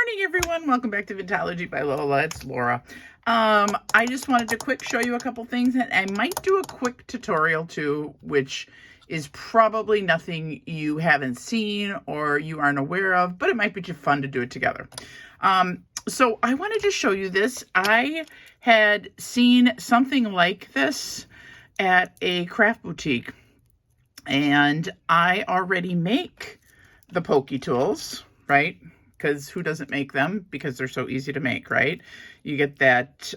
morning, everyone. Welcome back to Vitology by Lola. It's Laura. I just wanted to quick show you a couple things, and I might do a quick tutorial too, which is probably nothing you haven't seen or you aren't aware of, but it might be just fun to do it together. So I wanted to show you this. I had seen something like this at a craft boutique, and I already make the Pokey tools, right? Because who doesn't make them? Because they're so easy to make, right? You get that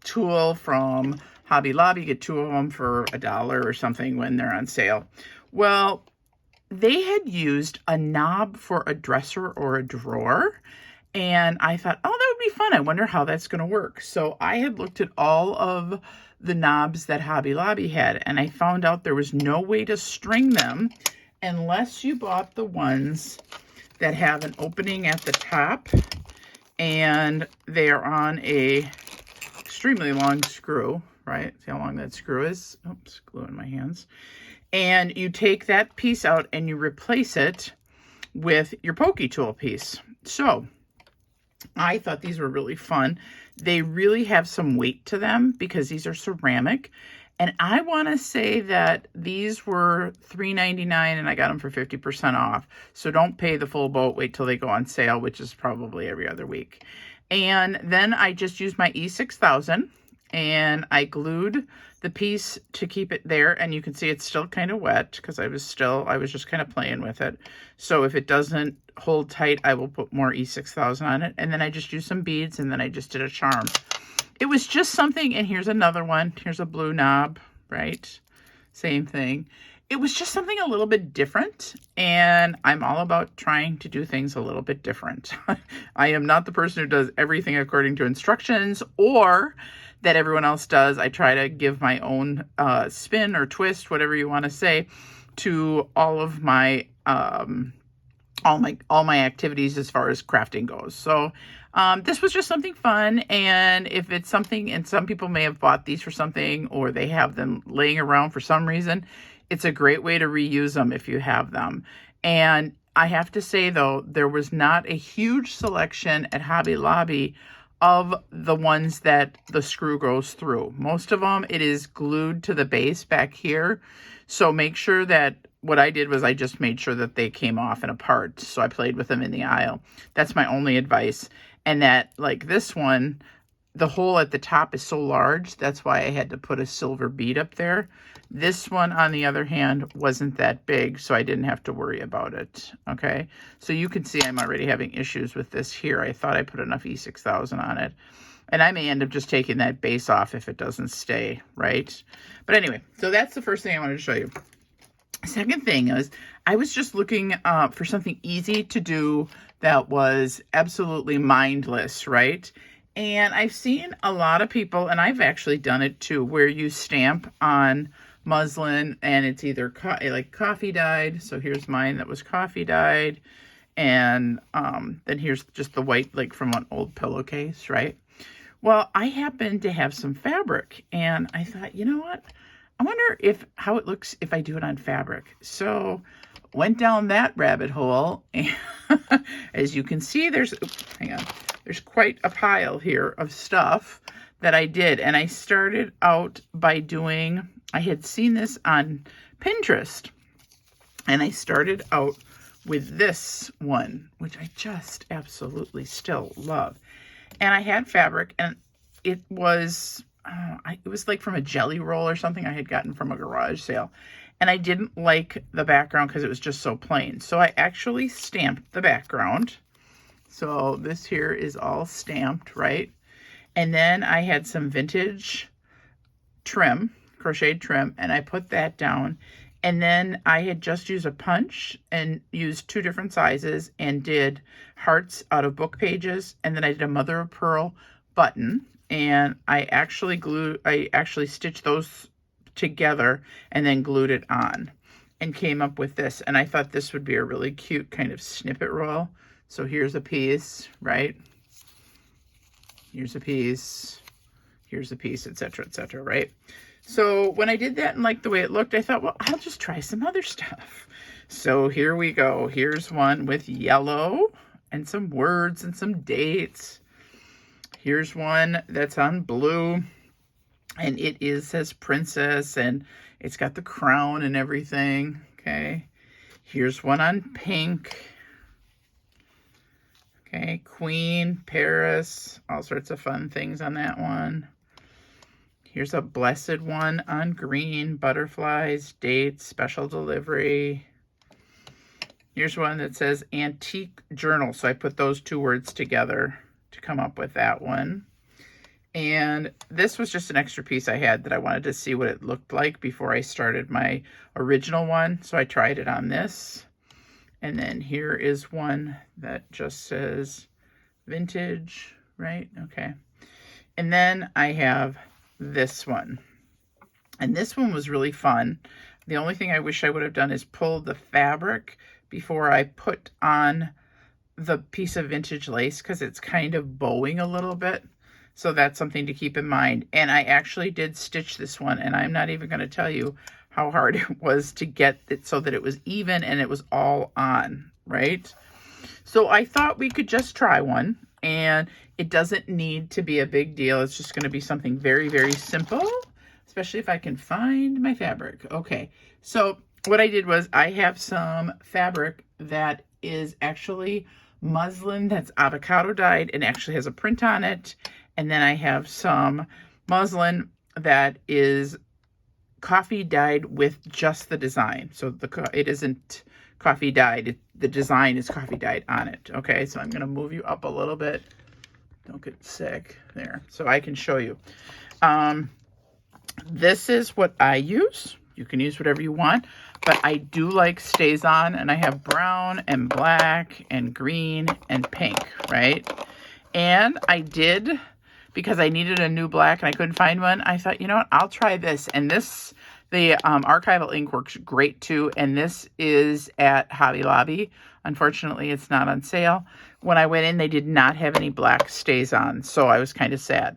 tool from Hobby Lobby. You get 2 of them for $1 or something when they're on sale. Well, they had used a knob for a dresser or a drawer. And I thought, oh, that would be fun. I wonder how that's going to work. So I had looked at all of the knobs that Hobby Lobby had, and I found out there was no way to string them unless you bought the ones that have an opening at the top and they are on a extremely long screw, right? See how long that screw is? Oops, glue in my hands. And you take that piece out and you replace it with your Pokey tool piece. So I thought these were really fun. They really have some weight to them because these are ceramic. And I want to say that these were $3.99 and I got them for 50% off. So don't pay the full boat. Wait till they go on sale, which is probably every other week. And then I just used my E6000 and I glued the piece to keep it there. And you can see it's still kind of wet because I was just kind of playing with it. So if it doesn't hold tight, I will put more E6000 on it. And then I just used some beads and then I just did a charm. It was just something, and here's another one. Here's a blue knob, right? Same thing. It was just something a little bit different, and I'm all about trying to do things a little bit different. I am not the person who does everything according to instructions or that everyone else does. I try to give my own spin or twist, whatever you want to say, to all of my all my activities as far as crafting goes. So this was just something fun, and if it's something, and some people may have bought these for something or they have them laying around for some reason, it's a great way to reuse them if you have them. And I have to say though, there was not a huge selection at Hobby Lobby of the ones that the screw goes through. Most of them, it is glued to the base back here. So make sure that what I did was I just made sure that they came off and apart. So I played with them in the aisle. That's my only advice. And that, like this one, the hole at the top is so large, that's why I had to put a silver bead up there. This one, on the other hand, wasn't that big, so I didn't have to worry about it, okay? So you can see I'm already having issues with this here. I thought I put enough E6000 on it. And I may end up just taking that base off if it doesn't stay, right? But anyway, so that's the first thing I wanted to show you. Second thing is, I was just looking for something easy to do that was absolutely mindless, right? And I've seen a lot of people, and I've actually done it too, where you stamp on muslin and it's either like coffee dyed. So here's mine that was coffee dyed. And then here's just the white, like from an old pillowcase, right? Well, I happen to have some fabric, and I thought, you know what? I wonder how it looks if I do it on fabric. So went down that rabbit hole, and as you can see, there's quite a pile here of stuff that I did. And I started out by doing, I had seen this on Pinterest, and I started out with this one, which I just absolutely still love. And I had fabric, and it was like from a jelly roll or something I had gotten from a garage sale. And I didn't like the background because it was just so plain. So I actually stamped the background. So this here is all stamped, right? And then I had some vintage trim, crocheted trim, and I put that down. And then I had just used a punch and used 2 different sizes and did hearts out of book pages. And then I did a mother of pearl button. And I actually stitched those together and then glued it on and came up with this. And I thought this would be a really cute kind of snippet roll. So here's a piece, right? Here's a piece, etc., right? So when I did that and liked the way it looked, I thought, well, I'll just try some other stuff. So here we go. Here's one with yellow and some words and some dates. Here's one that's on blue, and it says princess, and it's got the crown and everything, okay? Here's one on pink. Okay, Queen, Paris, all sorts of fun things on that one. Here's a blessed one on green, butterflies, dates, special delivery. Here's one that says antique journal. So I put those two words together to come up with that one. And this was just an extra piece I had that I wanted to see what it looked like before I started my original one. So I tried it on this. And then here is one that just says vintage, right? Okay. And then I have this one. And this one was really fun. The only thing I wish I would have done is pull the fabric before I put on the piece of vintage lace, because it's kind of bowing a little bit. So that's something to keep in mind. And I actually did stitch this one, and I'm not even going to tell you how hard it was to get it so that it was even and it was all on, right? So I thought we could just try one, and it doesn't need to be a big deal. It's just going to be something very, very simple, especially if I can find my fabric. Okay, so what I did was I have some fabric that is actually muslin that's avocado dyed and actually has a print on it. And then I have some muslin that is coffee dyed with just the design. So it isn't coffee dyed. The design is coffee dyed on it. Okay, so I'm going to move you up a little bit. Don't get sick there. So I can show you. This is what I use. You can use whatever you want, but I do like stays on, and I have brown and black and green and pink, right? And I did, because I needed a new black and I couldn't find one, I thought, you know what, I'll try this. And this, the archival ink works great too. And this is at Hobby Lobby. Unfortunately, it's not on sale. When I went in, they did not have any black stays on, so I was kind of sad.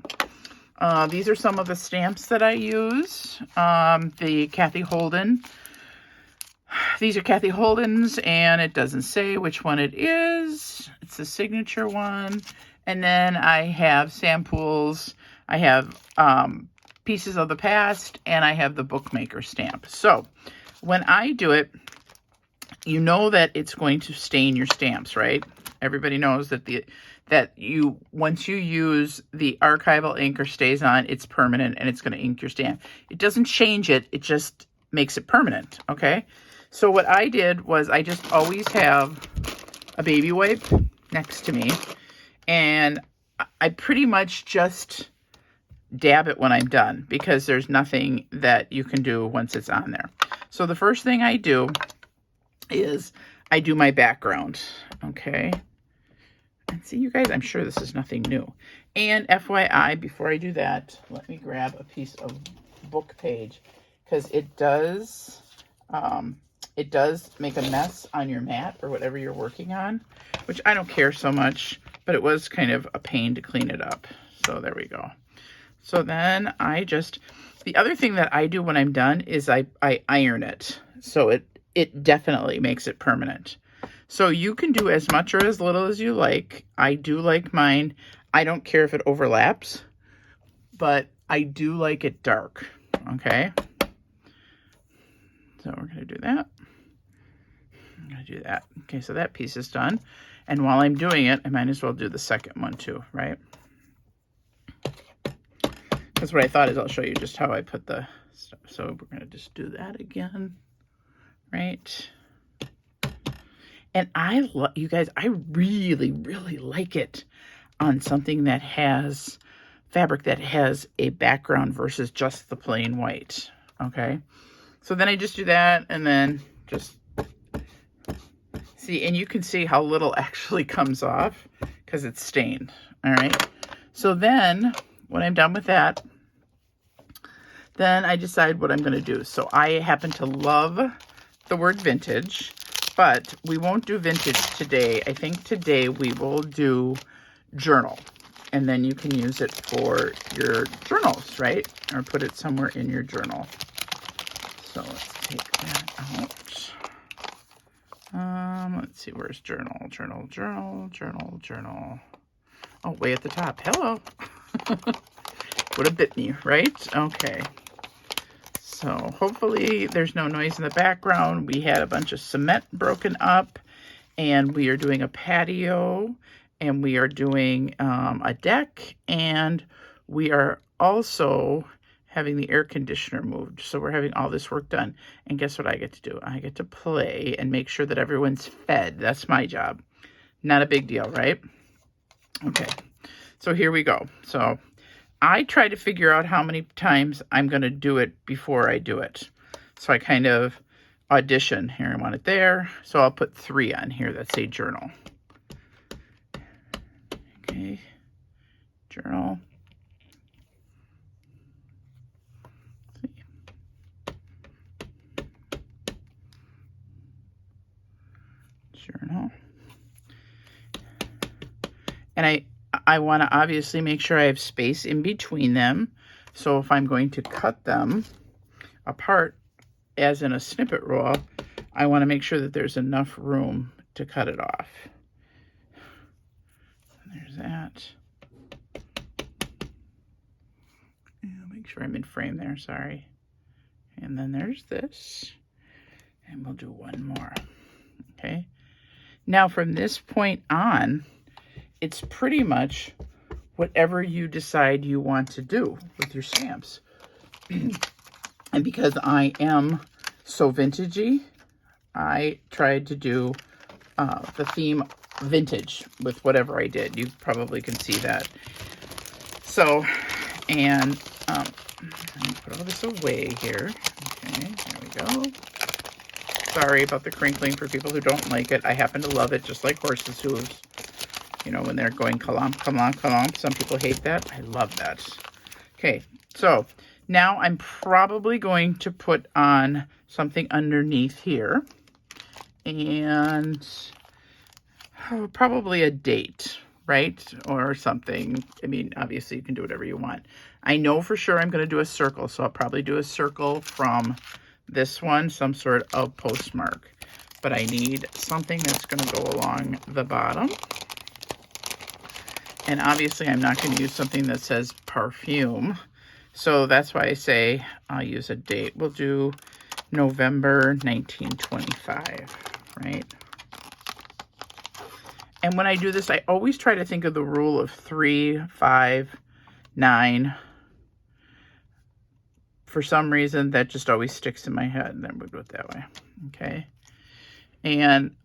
These are some of the stamps that I use. The Kathy Holden. These are Kathy Holden's, and it doesn't say which one it is. It's the signature one. And then I have samples. I have pieces of the past, and I have the bookmaker stamp. So when I do it, you know that it's going to stain your stamps, right? Everybody knows that once you use the archival ink or stays on, it's permanent and it's going to ink your stamp. It doesn't change it. It just makes it permanent. Okay. So what I did was I just always have a baby wipe next to me, and I pretty much just dab it when I'm done, because there's nothing that you can do once it's on there. So the first thing I do is I do my background. Okay. And see, you guys, I'm sure this is nothing new. And FYI, before I do that, let me grab a piece of book page, because it does make a mess on your mat or whatever you're working on, which I don't care so much, but it was kind of a pain to clean it up. So there we go. So then the other thing that I do when I'm done is I iron it. So it definitely makes it permanent. So you can do as much or as little as you like. I do like mine. I don't care if it overlaps, but I do like it dark. Okay. So we're going to do that. I'm going to do that. Okay, so that piece is done. And while I'm doing it, I might as well do the second one too, right? Because what I thought is I'll show you just how I put the stuff. So we're going to just do that again, right? And you guys, I really, really like it on something that has fabric that has a background versus just the plain white. Okay. So then I just do that, and then just see, and you can see how little actually comes off because it's stained. All right. So then when I'm done with that, then I decide what I'm going to do. So I happen to love the word vintage, but we won't do vintage today. I think today we will do journal, and then you can use it for your journals, right? Or put it somewhere in your journal. So let's take that out. Let's see, where's journal? Oh, way at the top. Hello. Would have bit me, right? Okay. So hopefully there's no noise in the background. We had a bunch of cement broken up, and we are doing a patio, and we are doing a deck, and we are also having the air conditioner moved. So we're having all this work done. And guess what I get to do? I get to play and make sure that everyone's fed. That's my job. Not a big deal, right? Okay. So here we go. So I try to figure out how many times I'm going to do it before I do it. So I kind of audition. Here, I want it there. So I'll put 3 on here that say journal. Okay. Journal. Journal. And I want to obviously make sure I have space in between them. So if I'm going to cut them apart, as in a snippet roll, I want to make sure that there's enough room to cut it off. There's that. Make sure I'm in frame there, sorry. And then there's this. And we'll do one more. Okay. Now from this point on, it's pretty much whatever you decide you want to do with your stamps. And because I am so vintagey, I tried to do the theme vintage with whatever I did. You probably can see that. So, and let me put all this away here. Okay, there we go. Sorry about the crinkling for people who don't like it. I happen to love it, just like horses' hooves. You know, when they're going kalomp, kalomp, kalomp. Some people hate that. I love that. Okay, so now I'm probably going to put on something underneath here. And probably a date, right? Or something. I mean, obviously you can do whatever you want. I know for sure I'm going to do a circle. So I'll probably do a circle from this one, some sort of postmark. But I need something that's going to go along the bottom. And obviously I'm not going to use something that says perfume. So that's why I say I'll use a date. We'll do November 1925, right? And when I do this, I always try to think of the rule of 3, 5, 9. For some reason, that just always sticks in my head, and then we'll do it that way, okay? And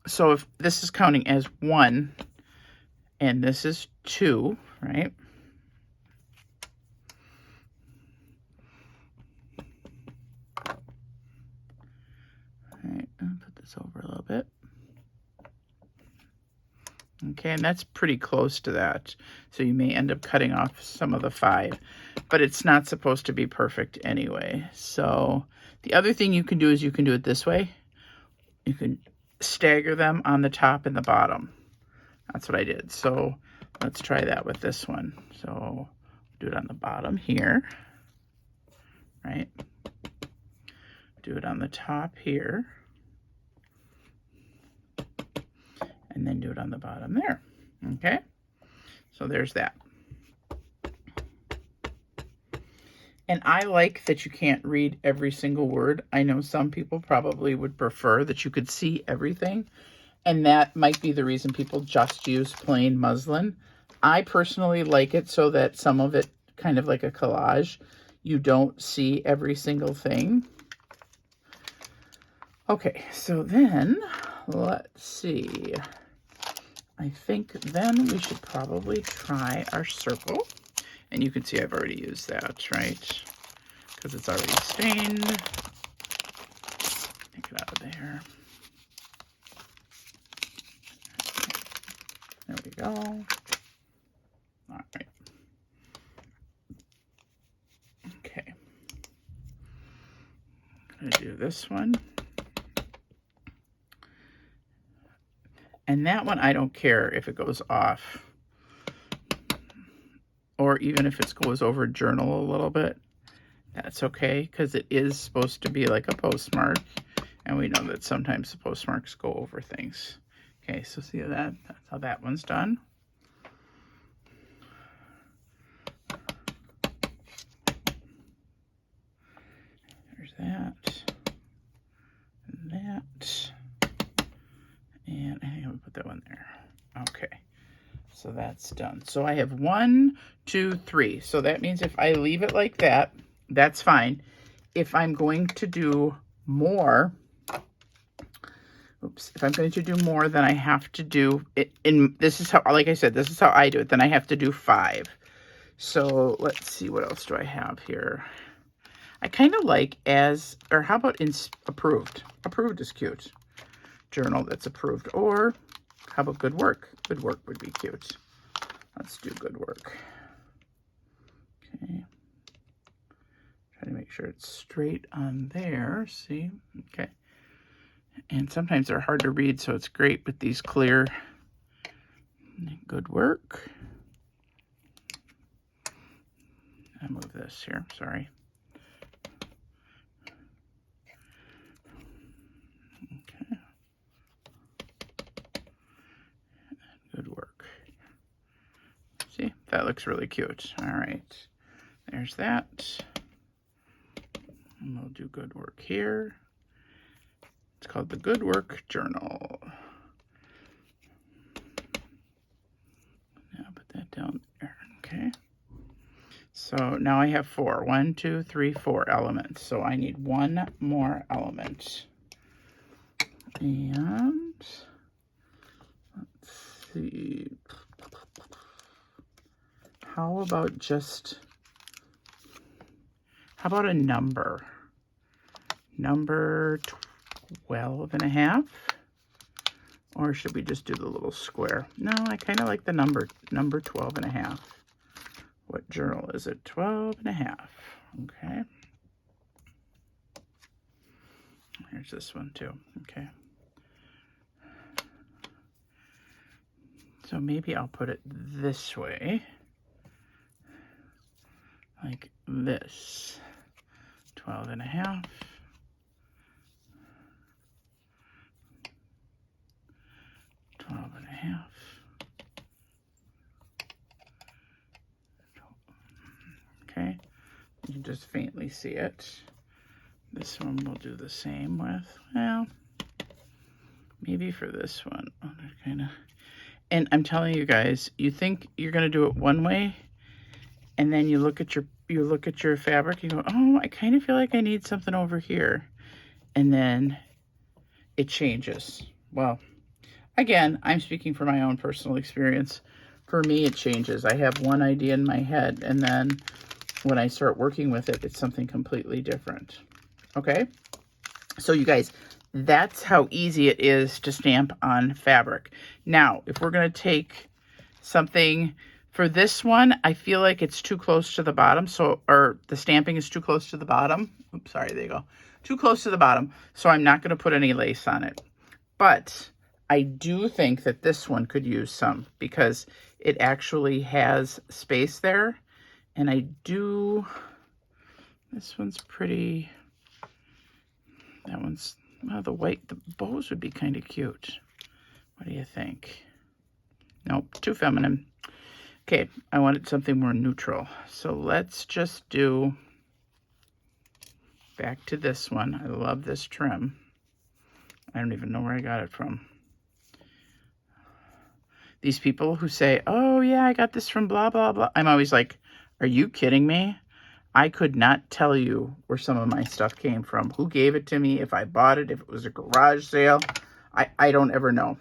so if this is counting as 1, and this is 2, right? All right, I'll put this over a little bit. Okay, and that's pretty close to that. So you may end up cutting off some of the 5, but it's not supposed to be perfect anyway. So the other thing you can do is you can do it this way. You can stagger them on the top and the bottom. That's what I did. So let's try that with this one. So do it on the bottom here, right? Do it on the top here. And then do it on the bottom there. Okay? So there's that. And I like that you can't read every single word. I know some people probably would prefer that you could see everything. And that might be the reason people just use plain muslin. I personally like it so that some of it, kind of like a collage, you don't see every single thing. Okay, so then, let's see. I think then we should probably try our circle. And you can see I've already used that, right? Because it's already stained. Take it out of there. There we go. All right. Okay. I'm going to do this one. And that one, I don't care if it goes off. Or even if it goes over journal a little bit. That's okay, because it is supposed to be like a postmark. And we know that sometimes the postmarks go over things. Okay, so see that? That's how that one's done. There's that. And that. And I think I'm gonna put that one there. Okay, so that's done. So I have 1, 2, 3. So that means if I leave it like that, that's fine. If I'm going to do more, if I'm going to do more, then I have to do it in, this is how, like I said, this is how I do it. Then I have to do 5. So let's see, what else do I have here? I kind of like as, or how about approved? Approved is cute. Journal that's approved. Or how about good work? Good work would be cute. Let's do good work. Okay. Try to make sure it's straight on there. See? Okay. And sometimes they're hard to read, so it's great with these clear. Good work. I move this here, sorry. Okay. Good work. See, that looks really cute. All right, there's that. And we'll do good work here. It's called the Good Work Journal. Now put that down there, okay. So now I have 4. 1, 2, 3, 4 elements. So I need 1 more element. And let's see. How about a number? Number 12.5? Or should we just do the little square? No, I kind of like the number 12.5. What journal is it? 12.5. Okay. Here's this one too. Okay. So maybe I'll put it this way. Like this. 12.5. 12.5. Okay, you can just faintly see it. This one we'll do the same with. Well, maybe for this one. Oh, kind of. And I'm telling you guys, you think you're gonna do it one way, and then you look at your fabric, you go, oh, I kind of feel like I need something over here, and then it changes. Well, again, I'm speaking from my own personal experience. For me, it changes. I have one idea in my head, and then when I start working with it, it's something completely different. Okay? So you guys, that's how easy it is to stamp on fabric. Now, if we're going to take something for this one, I feel like it's too close to the bottom, or the stamping is too close to the bottom. Oops, sorry, there you go. Too close to the bottom, so I'm not going to put any lace on it. But I do think that this one could use some because it actually has space there. And this one's pretty, that one's, well, the bows would be kind of cute. What do you think? Nope, too feminine. Okay, I wanted something more neutral. So let's just do, back to this one. I love this trim. I don't even know where I got it from. These people who say, oh yeah, I got this from blah, blah, blah. I'm always like, are you kidding me? I could not tell you where some of my stuff came from, who gave it to me, if I bought it, if it was a garage sale. I don't ever know.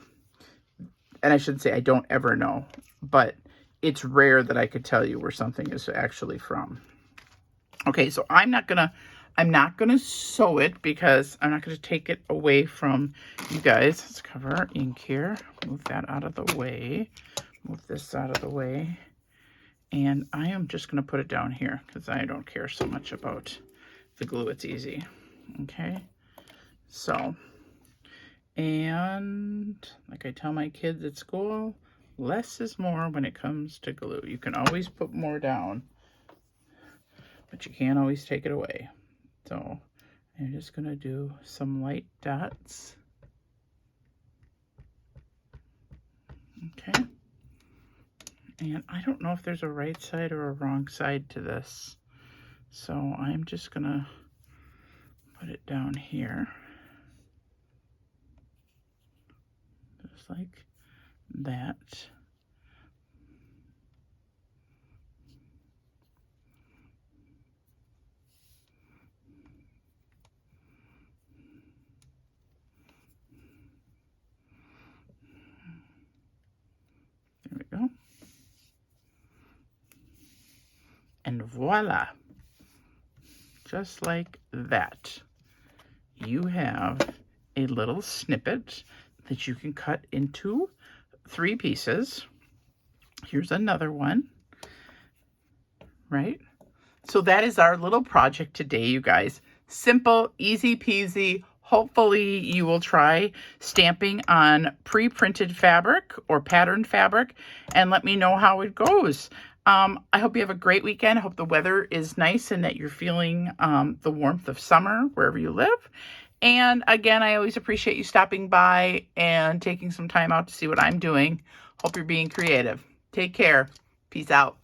And I shouldn't say I don't ever know, but it's rare that I could tell you where something is actually from. Okay, so I'm not gonna sew it because I'm not gonna take it away from you guys. Let's cover our ink here. Move that out of the way. Move this out of the way. And I am just going to put it down here because I don't care so much about the glue. It's easy. Okay. So, and like I tell my kids at school, less is more when it comes to glue. You can always put more down, but you can't always take it away. So And I'm just going to do some light dots. Okay. And I don't know if there's a right side or a wrong side to this. So I'm just going to put it down here. Just like that. There we go. And voila. Just like that. You have a little snippet that you can cut into 3 pieces. Here's another one, right? So that is our little project today, you guys. Simple, easy peasy. Hopefully you will try stamping on pre-printed fabric or patterned fabric and let me know how it goes. I hope you have a great weekend. I hope the weather is nice and that you're feeling the warmth of summer wherever you live. And again, I always appreciate you stopping by and taking some time out to see what I'm doing. Hope you're being creative. Take care. Peace out.